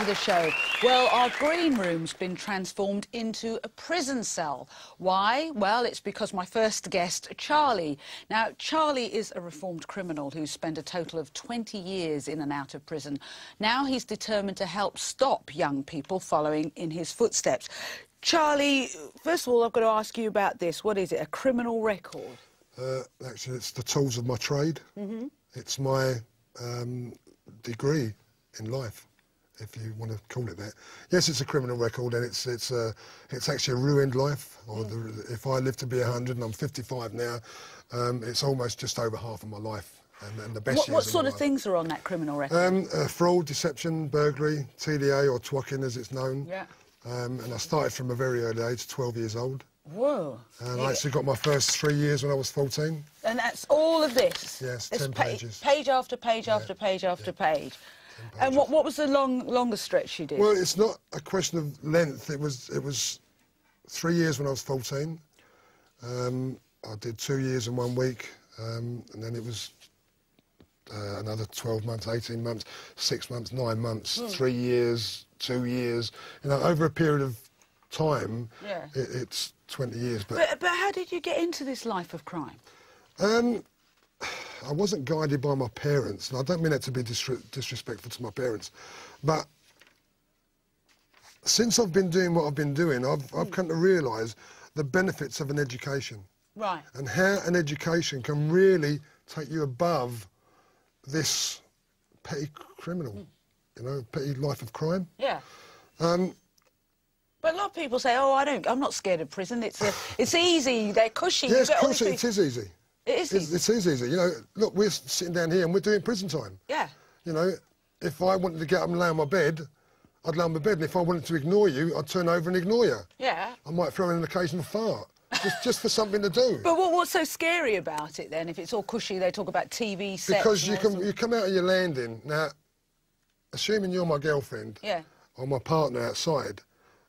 to the show. Well, our green room's been transformed into a prison cell. Why? Well, it's because my first guest, Charlie. Now, Charlie is a reformed criminal who's spent a total of 20 years in and out of prison. Now he's determined to help stop young people following in his footsteps. Charlie, first of all, I've got to ask you about this. What is it, a criminal record? Actually, it's the tools of my trade. Mm-hmm. It's my degree in life, if you want to call it that. Yes, it's a criminal record, and it's actually a ruined life. Or if I live to be 100, and I'm 55 now, it's almost just over half of my life. And the best what sort of things are on that criminal record? Fraud, deception, burglary, TDA, or twacking as it's known. Yeah. And I started from a very early age, 12 years old. Whoa. And I actually got my first 3 years when I was 14. And that's all of this? Yes, 10 pages. Page after page after page after page. And what was the longest stretch you did? Well, it's not a question of length. It was 3 years when I was 14. I did 2 years and 1 week, and then it was another 12 months, 18 months, 6 months, 9 months, 3 years, 2 years. You know, over a period of time, it's 20 years. But how did you get into this life of crime? I wasn't guided by my parents, and I don't mean that to be disrespectful to my parents, but since I've been doing what I've been doing, I've come to realise the benefits of an education. Right. And how an education can really take you above this petty criminal, you know, petty life of crime. Yeah. But a lot of people say, "Oh, I'm not scared of prison. It's easy. They're cushy." Yes, of course it is easy. It is easy. It is easy. You know, look, we're sitting down here and we're doing prison time. Yeah. You know, if I wanted to get up and lay on my bed, I'd lay on my bed, and if I wanted to ignore you, I'd turn over and ignore you. Yeah. I might throw in an occasional fart, just for something to do. But what's so scary about it then? If it's all cushy, they talk about TV sets. Because you come out of your landing now, assuming you're my girlfriend, or my partner outside,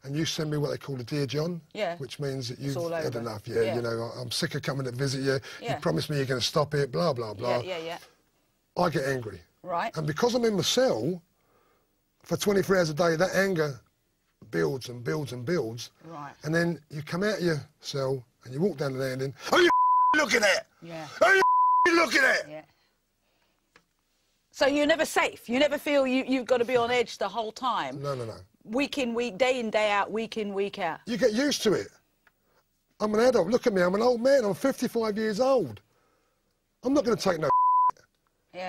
and you send me what they call a Dear John, which means that you've had enough. Yeah, you know, I'm sick of coming to visit you. You promised me you're going to stop it, blah, blah, blah. Yeah. I get angry. Right. And because I'm in my cell for 24 hours a day, that anger builds and builds and builds. Right. And then you come out of your cell and you walk down the landing. Oh, you looking at? Yeah. Oh, you looking at? Yeah. So you're never safe? You never feel you've got to be on edge the whole time? No, no, no. Week in, week, day in, day out, week in, week out? You get used to it. I'm an adult. Look at me. I'm an old man. I'm 55 years old. I'm not going to take no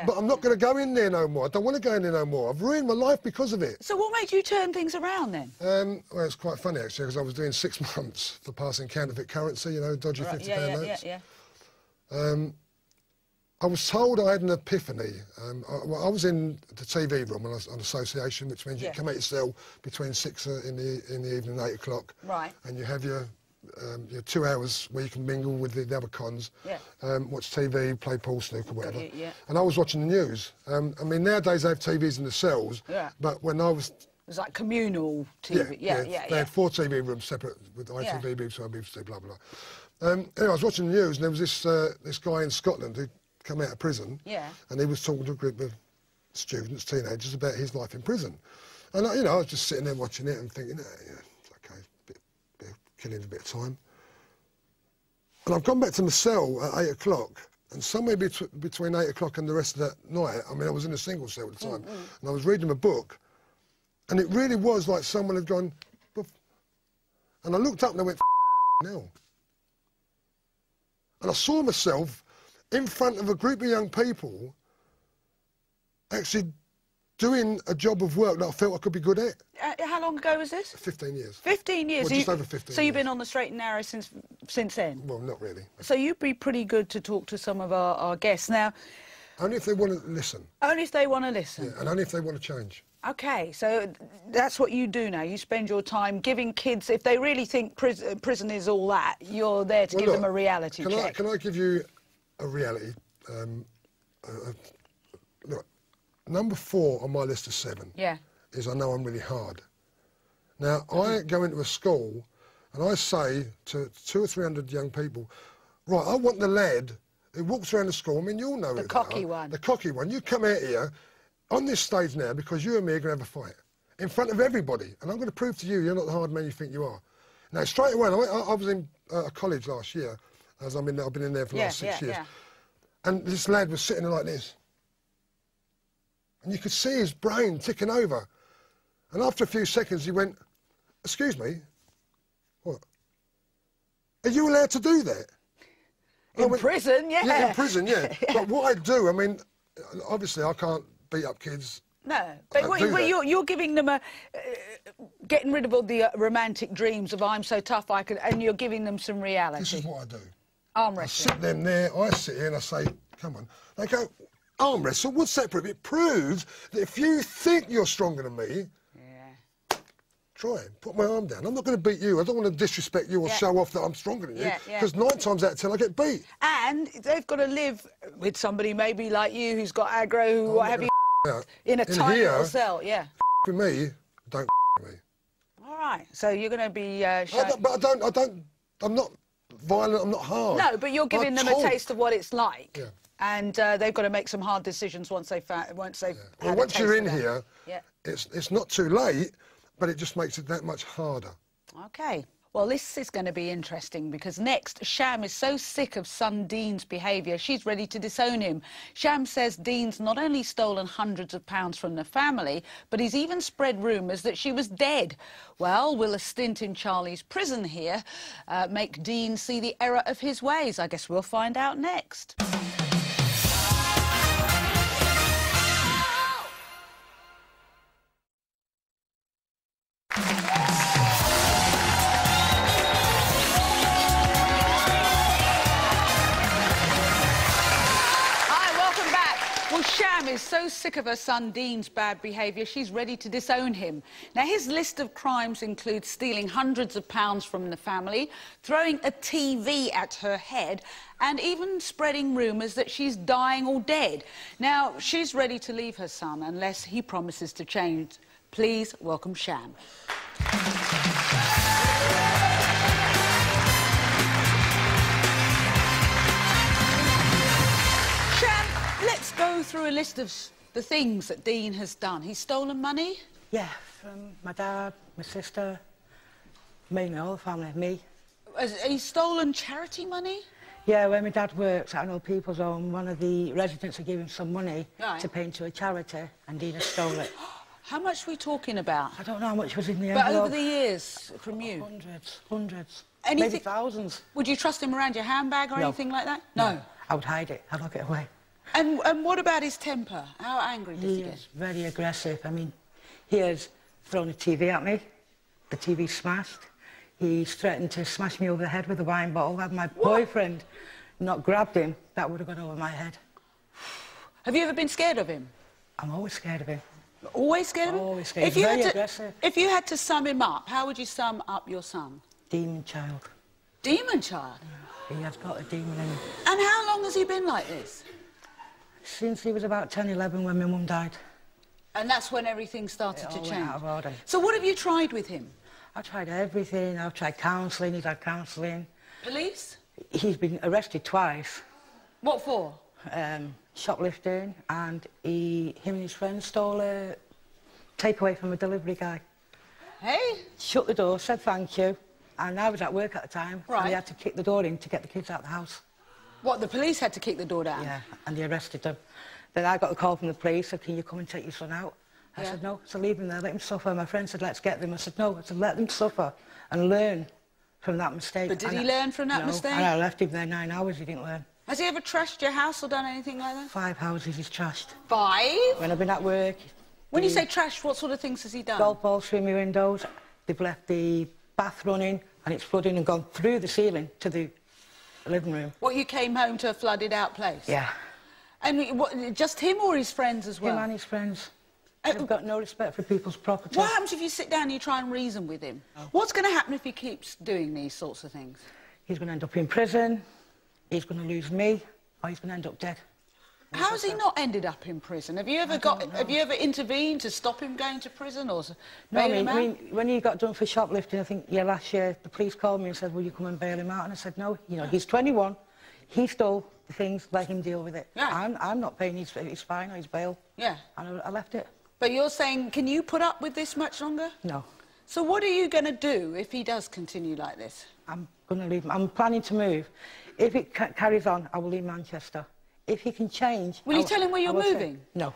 but I'm not going to go in there no more. I don't want to go in there no more. I've ruined my life because of it. So what made you turn things around then? Well, it's quite funny, actually, because I was doing 6 months for passing counterfeit currency, you know, dodgy £50 notes. I was told I had an epiphany. I was in the TV room on association, which means you come out your cell between 6 in the evening and 8 o'clock. Right. And you have your 2 hours where you can mingle with the other cons, watch TV, play pool, snooker, whatever. And I was watching the news. I mean, nowadays they have TVs in the cells, but when I was... It was like communal TV. They had 4 TV rooms separate with ITV, BBC, BBC, blah, blah, blah. Anyway, I was watching the news, and there was this guy in Scotland who come out of prison, and he was talking to a group of students, teenagers, about his life in prison. And, you know, I was just sitting there watching it and thinking, it's okay, killing a bit of time. And I've gone back to my cell at 8 o'clock, and somewhere between 8 o'clock and the rest of that night, I mean, I was in a single cell at the time, and I was reading a book, and it really was like someone had gone, Buff. And I looked up and I went, now. And I saw myself in front of a group of young people actually doing a job of work that I felt I could be good at. How long ago was this? 15 years. 15 years? Well, just over 15 years. So you've been on the straight and narrow since then? Well, not really. So you'd be pretty good to talk to some of our guests. Now... Only if they want to listen. Only if they want to listen? Yeah, and only if they want to change. OK, so that's what you do now. You spend your time giving kids... If they really think prison is all that, you're there to give them a reality check. Can I give you a reality? Look, number 4 on my list of 7 is I know I'm really hard. Now, I go into a school and I say to 200 or 300 young people, right, I want the lad who walks around the school, I mean, you all know the cocky one. The cocky one. You come out here on this stage now because you and me are going to have a fight. in front of everybody. And I'm going to prove to you, you're not the hard man you think you are. Now, straight away, I was in college last year, as I've been in there for the last 6 years. Yeah. And this lad was sitting there like this. And you could see his brain ticking over. And after a few seconds, he went, "Excuse me, what? Are you allowed to do that?" In prison, yeah. Yeah, in prison, yeah. But what I do, I mean, obviously I can't beat up kids. No, but you're giving them getting rid of all the romantic dreams of I'm so tough I could, and you're giving them some reality. This is what I do. Arm wrestle. I sit them there, I sit here and I say, come on. They go, arm wrestle, what's that prove? It proves that if you think you're stronger than me, try it. Put my arm down. I'm not going to beat you. I don't want to disrespect you or show off that I'm stronger than you. Because 9 times out of 10 I get beat. And they've got to live with somebody maybe like you who's got aggro, what have you, in a tiny little cell. With me, don't with me. All right. So you're going to be. I'm not violent. I'm not hard. No, but you're giving them a taste of what it's like. Yeah. And they've got to make some hard decisions once they've once you're in here, it's not too late. But it just makes it that much harder. OK. Well, this is going to be interesting because next, Sham is so sick of son Dean's behaviour, she's ready to disown him. Sham says Dean's not only stolen hundreds of pounds from the family, but he's even spread rumours that she was dead. Well, will a stint in Charlie's prison here make Dean see the error of his ways? I guess we'll find out next. Sham is so sick of her son Dean's bad behaviour, she's ready to disown him. Now, his list of crimes includes stealing hundreds of pounds from the family, throwing a TV at her head, and even spreading rumours that she's dying or dead. Now, she's ready to leave her son unless he promises to change. Please welcome Sham. Go through a list of the things that Dean has done. He's stolen money? Yeah, from my dad, my sister, mainly all the family, me. Has he stolen charity money? Yeah, when my dad works at an old people's home, one of the residents had given him some money to pay into a charity, and Dean has stole it. How much are we talking about? I don't know how much was in the envelope. But over the years, from you? Hundreds. Anything? Maybe thousands. Would you trust him around your handbag or anything like that? No. I would hide it. I'd lock it away. And what about his temper? How angry does he get? He's very aggressive. I mean, he has thrown a TV at me. The TV's smashed. He's threatened to smash me over the head with a wine bottle. Had my boyfriend not grabbed him, that would have gone over my head. Have you ever been scared of him? I'm always scared of him. Always scared of him? Always scared. He's very aggressive. If you had to sum him up, how would you sum up your son? Demon child. Demon child? He has got a demon in him. And how long has he been like this? Since he was about 10, 11 when my mum died. And that's when everything started to change? Out of order. So what have you tried with him? I've tried everything. I've tried counselling, he's had counselling. Police? He's been arrested twice. What for? Shoplifting, and him and his friends stole a takeaway from a delivery guy. Hey? Shut the door, said thank you, and I was at work at the time, and they had to kick the door in to get the kids out of the house. What, the police had to kick the door down? Yeah, and they arrested them. Then I got a call from the police, said, can you come and take your son out? I said, no, so leave him there, let him suffer. My friend said, let's get them. I said, no, I said, let them suffer and learn from that mistake. But did he learn from that mistake? And I left him there 9 hours, he didn't learn. Has he ever trashed your house or done anything like that? 5 houses he's trashed. 5? When I've been at work. When you say trash, what sort of things has he done? Golf balls through my windows. They've left the bath running and it's flooding and gone through the ceiling to the living room. What, you came home to a flooded out place? Yeah. And what, just him or his friends as well? Him and his friends. They've got no respect for people's property. What happens if you sit down and you try and reason with him? Oh. What's going to happen if he keeps doing these sorts of things? He's going to end up in prison, he's going to lose me, or he's going to end up dead. How has he not ended up in prison? Have you ever intervened to stop him going to prison or bail him out? I mean, when he got done for shoplifting, I think, last year, the police called me and said, will you come and bail him out? And I said, no, you know, he's 21, he stole the things, let him deal with it. Yeah. I'm not paying his fine or his bail. Yeah. And I left it. But you're saying, can you put up with this much longer? No. So what are you going to do if he does continue like this? I'm going to leave. I'm planning to move. If it carries on, I will leave Manchester. If he can change... Will you tell him where you're moving? No.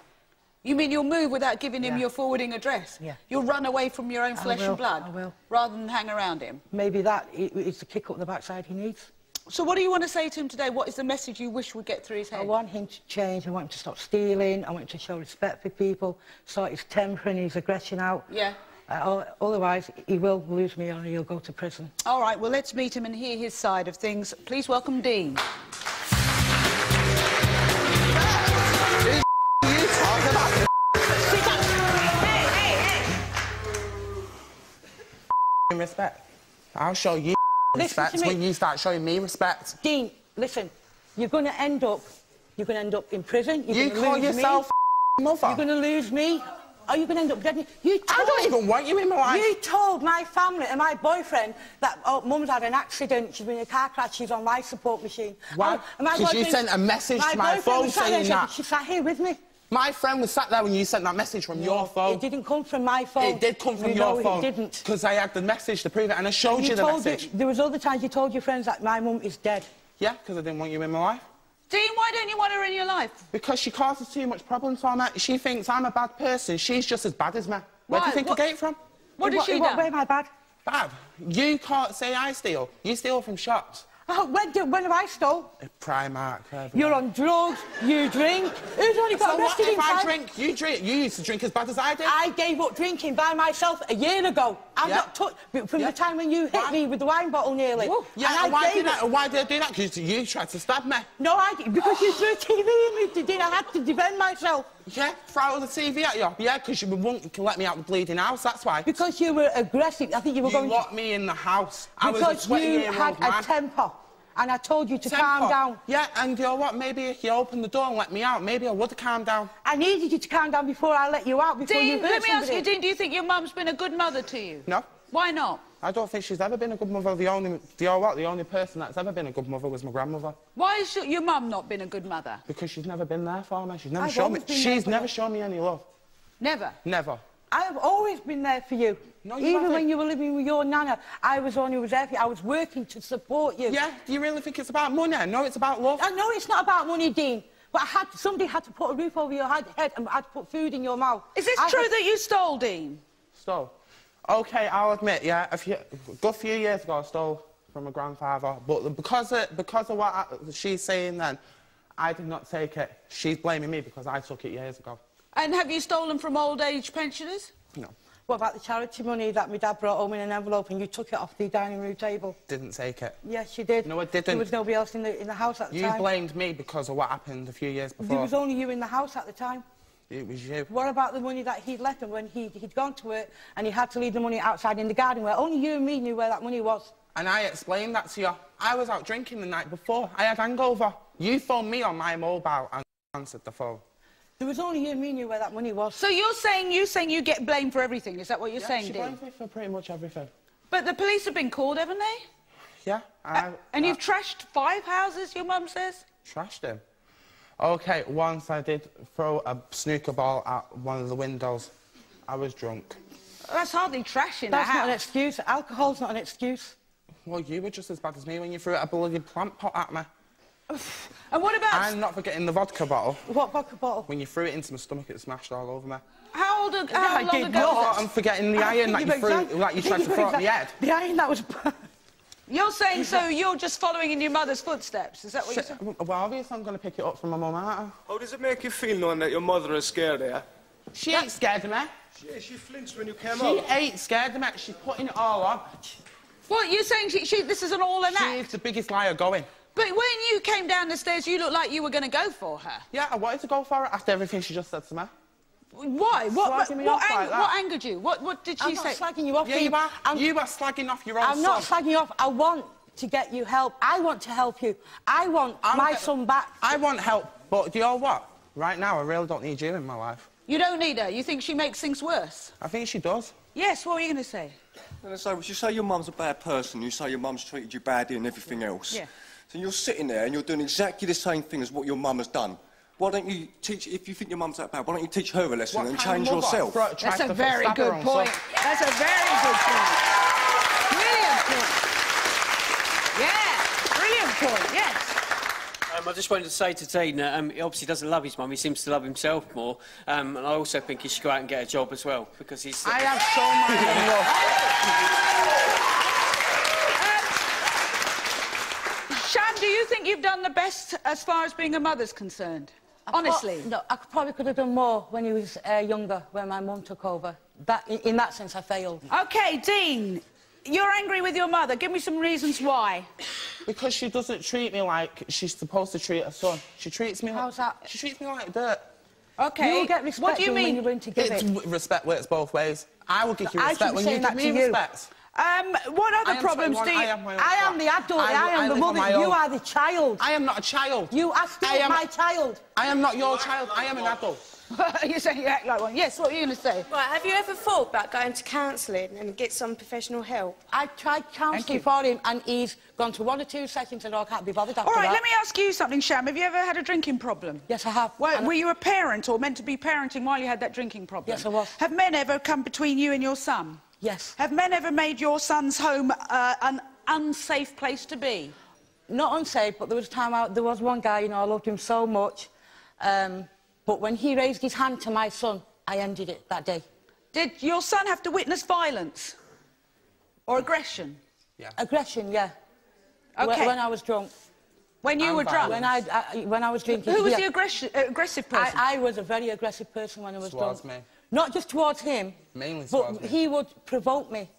You mean you'll move without giving him your forwarding address? Yeah. You'll run away from your own flesh and blood? I will. Rather than hang around him? Maybe that is the kick up the backside he needs. So what do you want to say to him today? What is the message you wish would get through his head? I want him to change. I want him to stop stealing. I want him to show respect for people, sort his temper and his aggression out. Yeah. Otherwise, he will lose me or he'll go to prison. All right, well, let's meet him and hear his side of things. Please welcome Dean. Respect. I'll show you respect when you start showing me respect. Dean, listen, you're going to end up in prison. You call yourself mother. You're going to lose me. Are you going to end up dead? I don't even want you in my life. You told my family and my boyfriend that Mum's had an accident. She's been in a car crash. She's on life support machine. Why? Because you sent a message to my phone saying that. She sat here with me. My friend was sat there when you sent that message from your phone. It didn't come from my phone. It did come from your phone. It didn't. Because I had the message to prove it, and I showed you the message. There was other times you told your friends that my mum is dead. Yeah, because I didn't want you in my life. Dean, why don't you want her in your life? Because she causes too much problems for me. She thinks I'm a bad person. She's just as bad as me. Where do you think I get it from? What did she do? Where am I bad? Bad? You can't say I steal. You steal from shops. Oh, when have I stole? Primark. You're on drugs, you drink. Who's only got arrested in if I drink? You drink. You used to drink as bad as I did. I gave up drinking by myself a year ago. I've not touched from the time when you hit me with the wine bottle nearly. Whoa. Yeah, and why did I do that? Because you tried to stab me. No, I didn't. Because you threw a TV at me, Dean. I had to defend myself. Yeah, throw the TV at you. Yeah, because you wouldn't let me out the bleeding house, that's why. Because you were aggressive. I think you were going to... You locked me in the house. I was a 20-year-old man. Because you had a temper. And I told you to calm down. Yeah, and you know what? Maybe if you opened the door and let me out, maybe I would have calmed down. I needed you to calm down before I let you out, before you hurt let me ask you, Dean, do you think your mum's been a good mother to you? No. Why not? I don't think she's ever been a good mother. The only person that's ever been a good mother was my grandmother. Why has your mum not been a good mother? Because she's never been there for me. She's never shown me. She's never shown me any love. Never? Never. I have always been there for you. No, you Even haven't. when you were living with your nana, I was the one who was there for you. I was working to support you. Yeah? Do you really think it's about money? No, it's about love. I know it's not about money, Dean. But somebody had to put a roof over your head and had to put food in your mouth. Is this true that you stole, Dean? Stole? OK, I'll admit, yeah, a good few years ago I stole from my grandfather. But because of what she's saying then, I did not take it. She's blaming me because I took it years ago. And have you stolen from old-age pensioners? No. What about the charity money that my dad brought home in an envelope and you took it off the dining room table? Didn't take it. Yes, you did. No, I didn't. There was nobody else in the house at the time. You blamed me because of what happened a few years before. There was only you in the house at the time. It was you. What about the money that he'd left him when he'd gone to work and he had to leave the money outside in the garden where only you and me knew where that money was? And I explained that to you. I was out drinking the night before. I had hangover. You phoned me on my mobile and answered the phone. There was only you and me knew where that money was. So you're saying you get blamed for everything? Is that what you're saying, Dean? She blames me for pretty much everything. But the police have been called, haven't they? Yeah. And you've trashed 5 houses, your mum says? Trashed him? OK, once I did throw a snooker ball at one of the windows. I was drunk. That's hardly trashing That's not an excuse. Alcohol's not an excuse. Well, you were just as bad as me when you threw a bloody plant pot at me. And what about... I'm not forgetting the vodka bottle. What vodka bottle? When you threw it into my stomach, it smashed all over me. How long ago was that? I'm forgetting the iron that you threw, like you tried to throw at my head. The iron that was... You're saying so you're just following in your mother's footsteps, is that what you're saying? Well, obviously I'm going to pick it up from my mum, aren't I? How does it make you feel knowing that your mother is scared of you? She ain't scared of me. She flinched when you came out. out. She ain't scared of me. She's putting it all on. What, you're saying this is an all an act? She's the biggest liar going. But when you came down the stairs, you looked like you were going to go for her. Yeah, I wanted to go for her after everything she just said to me. Why? What angered you? What did she say? I'm not slagging you off. Yeah, you are slagging off your own son. I'm not slagging you off. I want to get you help. I want to help you. I want my son back. I want help, but do you know what? Right now, I really don't need you in my life. You don't need her? You think she makes things worse? I think she does. Yes, what were you going to say? You say your mum's a bad person, you say your mum's treated you badly and everything else. Yeah. So you're sitting there and you're doing exactly the same thing as what your mum has done. why don't you teach... If you think your mum's that bad, why don't you teach her a lesson and change yourself? That's a very good point. That's a very good point. Brilliant point. Yeah, brilliant point, yes. I just wanted to say to Dean that he obviously doesn't love his mum, he seems to love himself more. And I also think he should go out and get a job as well, because he's... I have so much Sham, do you think you've done the best as far as being a mother's concerned? Honestly? No, I probably could have done more when he was younger, when my mum took over. In that sense, I failed. OK, Dean, you're angry with your mother. Give me some reasons why. Because she doesn't treat me like she's supposed to treat her son. She treats me How's that? She treats me like dirt. OK. You get respect what do you mean? when you're willing to give it. Respect works both ways. I will give you respect when you give me respect. What other problems do you... I am the adult, I am the mother, you are the child. I am not a child. You are still my child. I am not your child, I am an adult. You're saying you act like one. Yes, what are you going to say? Right, have you ever thought about going to counselling and get some professional help? I tried counselling for him and he's gone to 1 or 2 sessions and I can't be bothered after All right, that. let me ask you something, Sham. Have you ever had a drinking problem? Yes, I have. Were you a parent or meant to be parenting while you had that drinking problem? Yes, I was. Have men ever come between you and your son? Yes. Have men ever made your son's home an unsafe place to be? Not unsafe, but there was a time there was one guy, you know, I loved him so much. But when he raised his hand to my son, I ended it that day. Did your son have to witness violence? Or aggression? Yeah. Aggression, yeah. OK. When I was drunk. When you were drunk? When I was drinking. Who was the aggressive person? I was a very aggressive person when I was drunk. Towards me. Not just towards him. Mainly towards me. He would provoke me.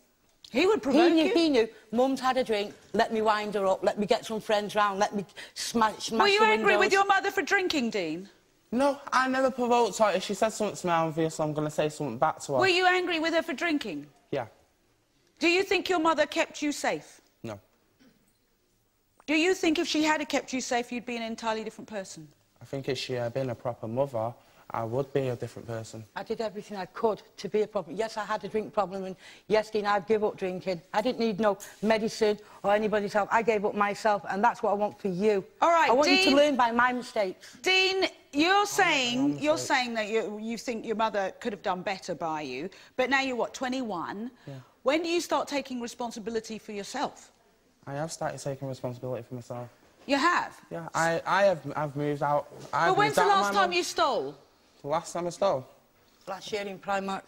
He would provoke you? He knew. Mum's had a drink, let me wind her up, let me get some friends round, let me smash Were you the angry windows. with your mother for drinking, Dean? No, I never provoked her. If she said something to me, obviously I'm going to say something back to her. Were you angry with her for drinking? Yeah. Do you think your mother kept you safe? No. Do you think if she had kept you safe, you'd be an entirely different person? I think if she had been a proper mother, I would be a different person. I did everything I could to be a problem. Yes, I had a drink problem, and yes, Dean, I've given up drinking. I didn't need no medicine or anybody's help. I gave up myself, and that's what I want for you. All right, I want Dean, you to learn by my mistakes. Dean, you're saying that you think your mother could have done better by you, but now you're, what, 21? Yeah. When do you start taking responsibility for yourself? I have started taking responsibility for myself. You have? Yeah, I've moved out. But when's the last time you stole? The last time I stole? Last year in Primark.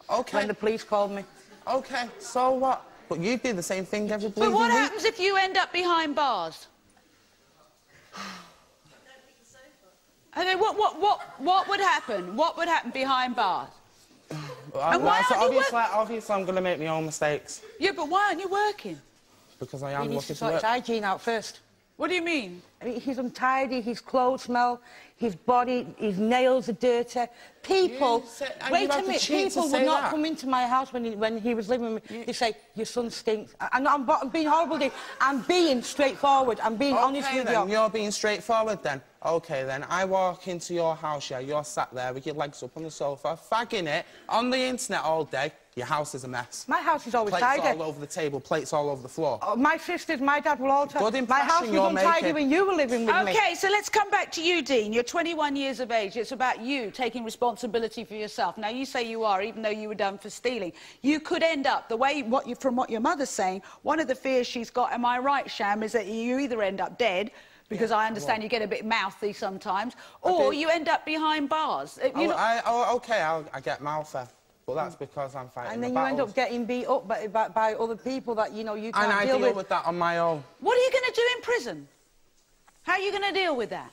OK. When the police called me. OK, so what? But you do the same thing every week. But what happens if you end up behind bars? I mean, what would happen? What would happen behind bars? Obviously, I'm going to make my own mistakes. Yeah, but why aren't you working? Because I am He needs to looking sort to his work. hygiene out first. What do you mean? I mean, he's untidy, his clothes smell, his body, his nails are dirty. People, wait a minute, people would not come into my house when he was living with me. They say, your son stinks. I'm being horrible, Dave. I'm being straightforward. I'm being honest with you. You're being straightforward then. OK, then. I walk into your house, yeah, you're sat there with your legs up on the sofa, fagging it, on the internet all day. Your house is a mess. My house is always tidy. Plates all over the table, plates all over the floor. My sisters, my dad will all tell. Good my house was untidy when you were living with me. OK, so let's come back to you, Dean. You're 21 years of age. It's about you taking responsibility for yourself. Now, you say you are, even though you were done for stealing. You could end up, from what your mother's saying, one of the fears she's got, am I right, Sham, is that you either end up dead, because I understand you get a bit mouthy sometimes, or you end up behind bars. OK, I get mouthy. But that's because I'm fighting And then you end up getting beat up by other people that, you know, you can't deal with. And I deal with that on my own. What are you going to do in prison? How are you going to deal with that?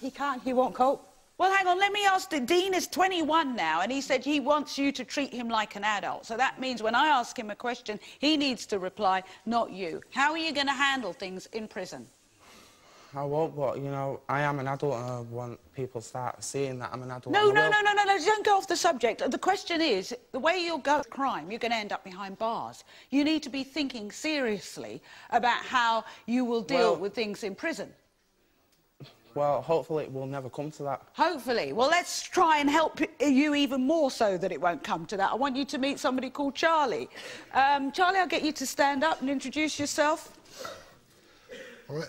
He won't cope. Well, hang on, let me ask. Dean is 21 now, and he said he wants you to treat him like an adult. So that means when I ask him a question, he needs to reply, not you. How are you going to handle things in prison? I won't, but, you know, I am an adult and I want people to start seeing that I'm an adult. No, don't go off the subject. The question is, the way you'll go with crime, you're going to end up behind bars. You need to be thinking seriously about how you will deal with things in prison. Well, hopefully it will never come to that. Hopefully. Well, let's try and help you even more so that it won't come to that. I want you to meet somebody called Charlie. Charlie, I'll get you to stand up and introduce yourself. All right.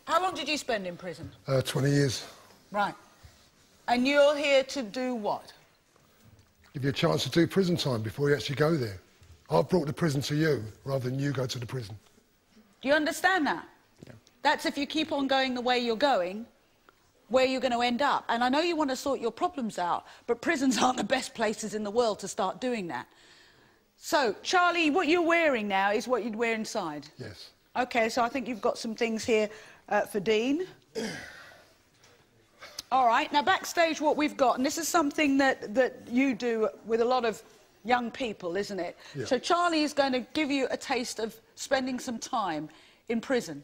How long did you spend in prison? 20 years. Right. And you're here to do what? Give you a chance to do prison time before you actually go there. I've brought the prison to you rather than you go to the prison. Do you understand that? Yeah. That's if you keep on going the way you're going, where you're going to end up. And I know you want to sort your problems out, but prisons aren't the best places in the world to start doing that. So, Charlie, what you're wearing now is what you'd wear inside? Yes. OK, so I think you've got some things here for Dean. All right, now backstage what we've got, and this is something that you do with a lot of young people, isn't it? Yeah. So Charlie is going to give you a taste of spending some time in prison.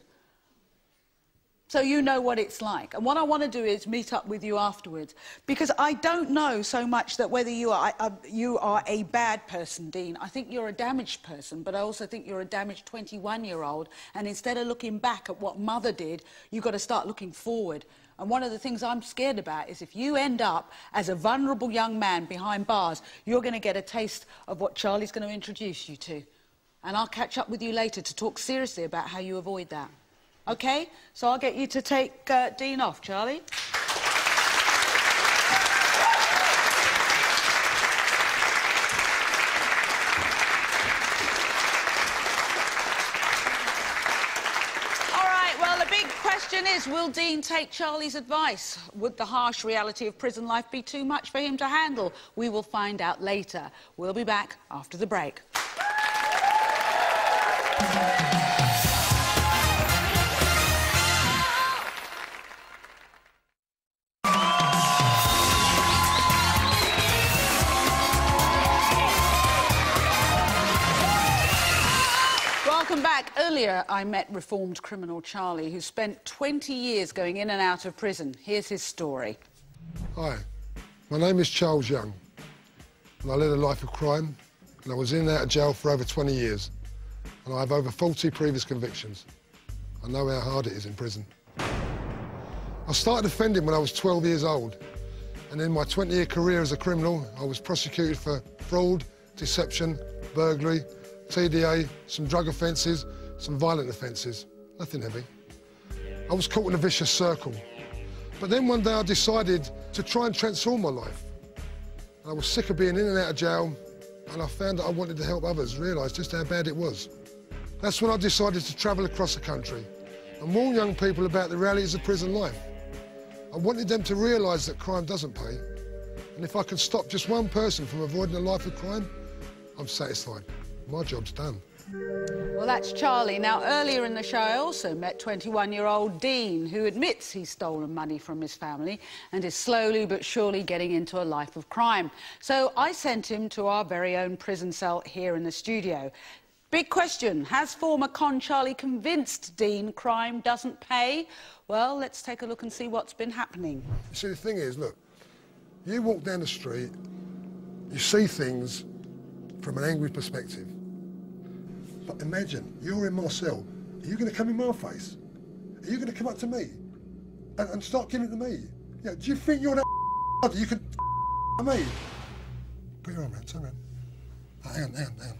So you know what it's like. And what I want to do is meet up with you afterwards, because I don't know so much that whether you are a bad person, Dean. I think you're a damaged person, but I also think you're a damaged 21-year-old, and instead of looking back at what Mother did, you've got to start looking forward. And one of the things I'm scared about is if you end up as a vulnerable young man behind bars, you're going to get a taste of what Charlie's going to introduce you to. And I'll catch up with you later to talk seriously about how you avoid that. OK? So I'll get you to take Dean off, Charlie. The question is, will Dean take Charlie's advice? Would the harsh reality of prison life be too much for him to handle? We will find out later. We'll be back after the break. Welcome back. Earlier, I met reformed criminal Charlie, who spent 20 years going in and out of prison. Here's his story. Hi, my name is Charles Young, and I led a life of crime, and I was in and out of jail for over 20 years, and I have over 40 previous convictions. I know how hard it is in prison. I started offending when I was 12 years old, and in my 20-year career as a criminal, I was prosecuted for fraud, deception, burglary, TDA, some drug offences, some violent offences. Nothing heavy. I was caught in a vicious circle. But then one day I decided to try and transform my life. And I was sick of being in and out of jail, and I found that I wanted to help others realise just how bad it was. That's when I decided to travel across the country and warn young people about the realities of prison life. I wanted them to realise that crime doesn't pay, and if I can stop just one person from avoiding a life of crime, I'm satisfied. My job's done. Well, that's Charlie. Now, earlier in the show, I also met 21-year-old Dean, who admits he's stolen money from his family and is slowly but surely getting into a life of crime. So I sent him to our very own prison cell here in the studio. Big question, has former con Charlie convinced Dean crime doesn't pay? Well, let's take a look and see what's been happening. You see, the thing is, look, you walk down the street, you see things from an angry perspective. But imagine, you're in my cell. Are you going to come in my face? Are you going to come up to me and start giving it to me? Yeah, do you think you're that that you can me? Put your arm around, turn around. Hang on.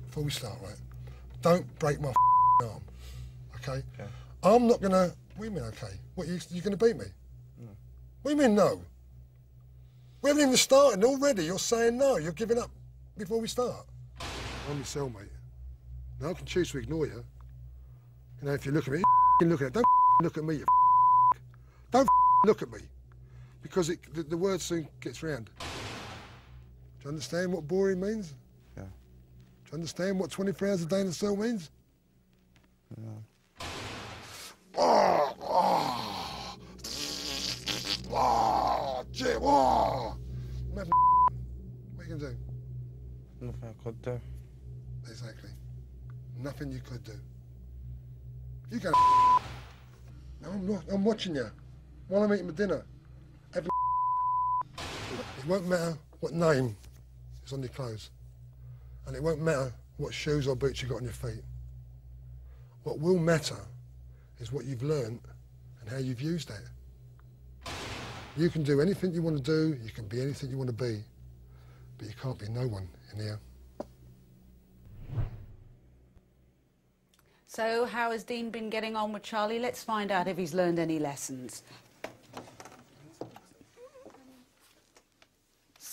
Before we start, right? Don't break my arm, okay? Yeah. I'm not going to... What do you mean, okay? What, you going to beat me? No. What do you mean, no? We haven't even started already. You're saying no. You're giving up before we start. I'm your cellmate. Now, I can choose to ignore you. You know, if you look at me, look at it. Don't look at me, you Don't look at me. Because the word soon gets round. Do you understand what boring means? Yeah. Do you understand what 24 hours a day in the cell means? Yeah. Gee, what are you going to do? Nothing I could do. Exactly. Nothing you could do. You go. No, I'm not. I'm watching you while I'm eating my dinner. It won't matter what name is on your clothes, and it won't matter what shoes or boots you got on your feet. What will matter is what you've learned and how you've used that. You can do anything you want to do. You can be anything you want to be, but you can't be no one in here. So, how has Dean been getting on with Charlie? Let's find out if he's learned any lessons.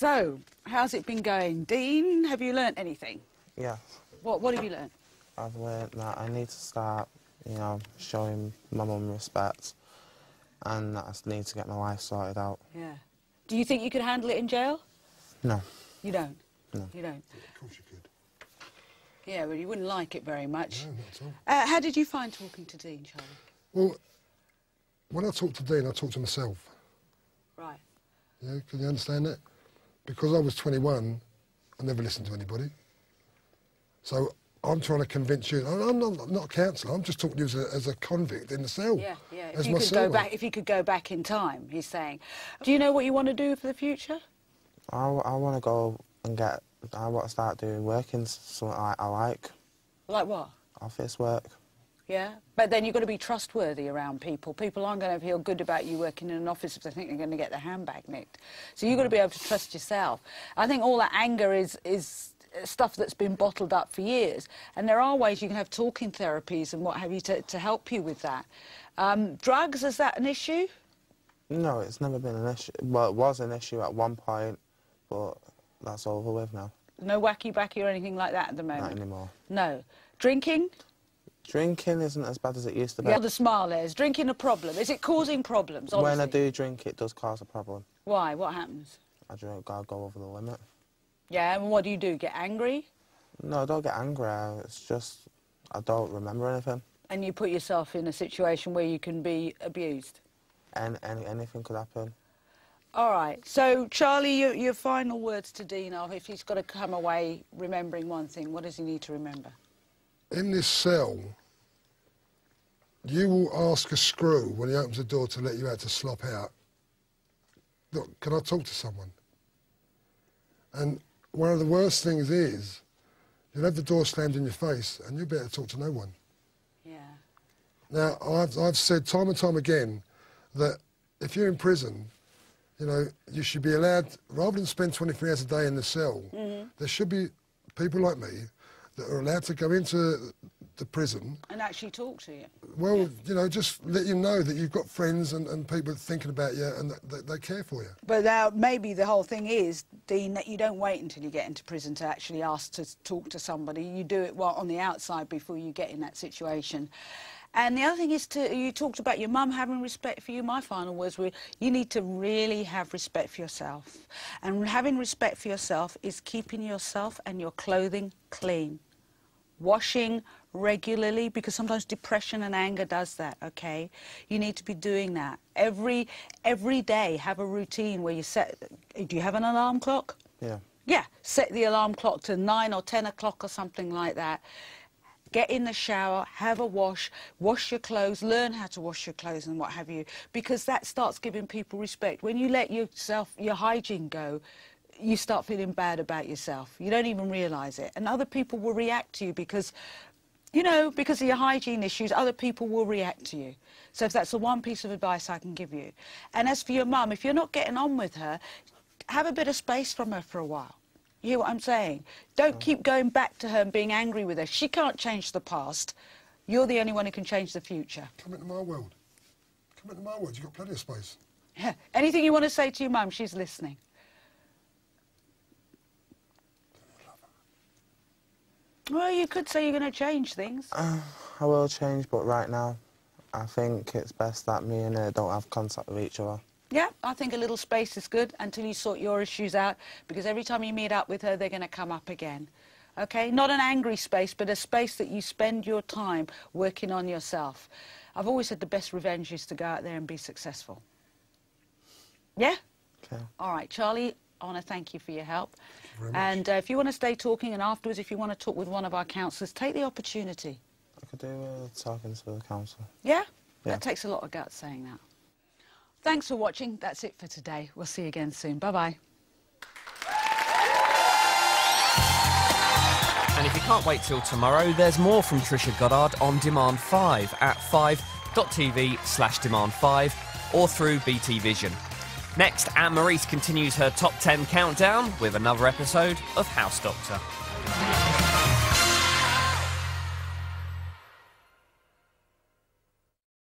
So, how's it been going? Dean, have you learnt anything? Yeah. What have you learnt? I've learnt that I need to start, you know, showing my mum respect, and that I need to get my life sorted out. Yeah. Do you think you could handle it in jail? No. You don't? No. You don't? Of course you could. Yeah, well, you wouldn't like it very much. No, not at all. How did you find talking to Dean, Charlie? Well, when I talk to Dean, I talk to myself. Right. Yeah, can you understand that? Because I was 21, I never listened to anybody. So I'm trying to convince you. I'm not a counsellor. I'm just talking to you as a convict in the cell. Yeah, yeah. As If you could go back in time, he's saying. Do you know what you want to do for the future? I want to go and I want to start doing working something I like. Like what? Office work. Yeah, but then you've got to be trustworthy around people. People aren't going to feel good about you working in an office if they think they're going to get their handbag nicked. So you've got to be able to trust yourself. I think all that anger is stuff that's been bottled up for years. And there are ways you can have talking therapies and what have you to help you with that. Drugs, is that an issue? No, it's never been an issue. Well, it was an issue at one point, but that's over with now. No wacky-backy or anything like that at the moment? Not anymore. No. Drinking? Drinking isn't as bad as it used to be. Yeah, the smile is drinking a problem? Is it causing problems? Obviously? When I do drink, it does cause a problem. Why? What happens? I drink, I go over the limit. Yeah, and what do? Get angry? No, I don't get angry. It's just I don't remember anything. And you put yourself in a situation where you can be abused? And anything could happen. All right. So, Charlie, your final words to Dean are, if he's got to come away remembering one thing, what does he need to remember? In this cell, you will ask a screw when he opens the door to let you out to slop out, look, can I talk to someone? And one of the worst things is, you'll have the door slammed in your face and you'll be able to talk to no one. Yeah. Now, I've said time and time again that if you're in prison, you know, you should be allowed, rather than spend 23 hours a day in the cell, there should be people like me that are allowed to go into the prison. And actually talk to you. Well, yeah. You know, just let you know that you've got friends and people thinking about you and that they care for you. But now, maybe the whole thing is, Dean, that you don't wait until you get into prison to actually ask to talk to somebody. You do it on the outside before you get in that situation. And the other thing is, you talked about your mum having respect for you. My final words were, you need to really have respect for yourself. And having respect for yourself is keeping yourself and your clothing clean. Washing regularly, because sometimes depression and anger does that, okay? You need to be doing that. Every day, have a routine where you set... Do you have an alarm clock? Yeah. Yeah, set the alarm clock to 9 or 10 o'clock or something like that. Get in the shower, have a wash your clothes, learn how to wash your clothes and what have you, because that starts giving people respect. When you let your hygiene go, you start feeling bad about yourself. You don't even realise it. And other people will react to you because, you know, because of your hygiene issues, other people will react to you. So if that's the one piece of advice I can give you. And as for your mum, if you're not getting on with her, have a bit of space from her for a while. You hear what I'm saying? Don't keep going back to her and being angry with her. She can't change the past. You're the only one who can change the future. Come into my world. Come into my world. You've got plenty of space. Yeah. Anything you want to say to your mum, she's listening. Well, you could say you're going to change things. I will change, but right now, I think it's best that me and her don't have contact with each other. Yeah, I think a little space is good until you sort your issues out, because every time you meet up with her, they're going to come up again. OK? Not an angry space, but a space that you spend your time working on yourself. I've always said the best revenge is to go out there and be successful. Yeah? OK. All right, Charlie, I want to thank you for your help. Thank you very much. And if you want to stay talking, and afterwards, if you want to talk with one of our counsellors, take the opportunity. I could do talking to the council. Yeah? Yeah. That takes a lot of guts saying that. Thanks for watching. That's it for today. We'll see you again soon. Bye-bye. And if you can't wait till tomorrow, there's more from Trisha Goddard on Demand 5 at 5.tv/Demand5 or through BT Vision. Next, Anne Maurice continues her top 10 countdown with another episode of House Doctor.